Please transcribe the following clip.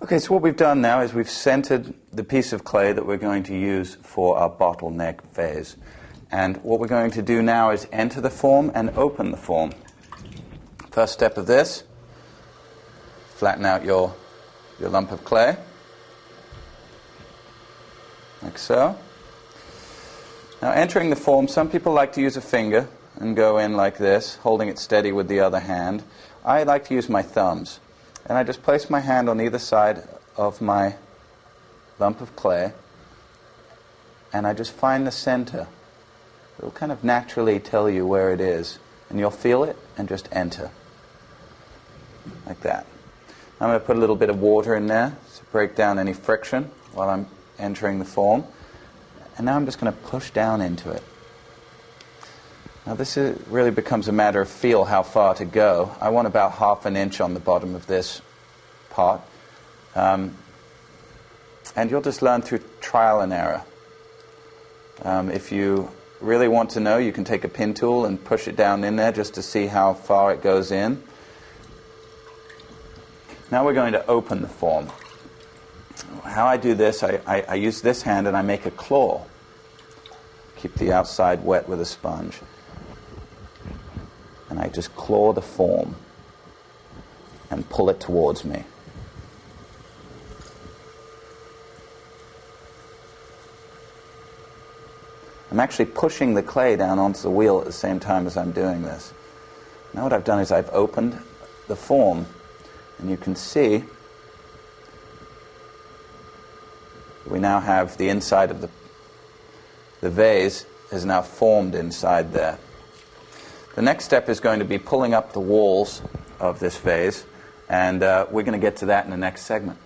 Okay, so what we've done now is we've centered the piece of clay that we're going to use for our bottleneck vase. And what we're going to do now is enter the form and open the form. First step of this, flatten out your lump of clay, like so. Now entering the form, some people like to use a finger and go in like this, holding it steady with the other hand. I like to use my thumbs. And I just place my hand on either side of my lump of clay, and I just find the center. It will kind of naturally tell you where it is, and you'll feel it and just enter, like that. I'm going to put a little bit of water in there to break down any friction while I'm entering the form. And now I'm just going to push down into it. Now really becomes a matter of feel how far to go. I want about 1/2 inch on the bottom of this pot. And you'll just learn through trial and error. If you really want to know, you can take a pin tool and push it down in there just to see how far it goes in. Now we're going to open the form. How I do this, I use this hand and I make a claw. Keep the outside wet with a sponge. And I just claw the form and pull it towards me. I'm actually pushing the clay down onto the wheel at the same time as I'm doing this. Now what I've done is I've opened the form, and you can see we now have the inside of the vase is now formed inside there. The next step is going to be pulling up the walls of this vase, and we're going to get to that in the next segment.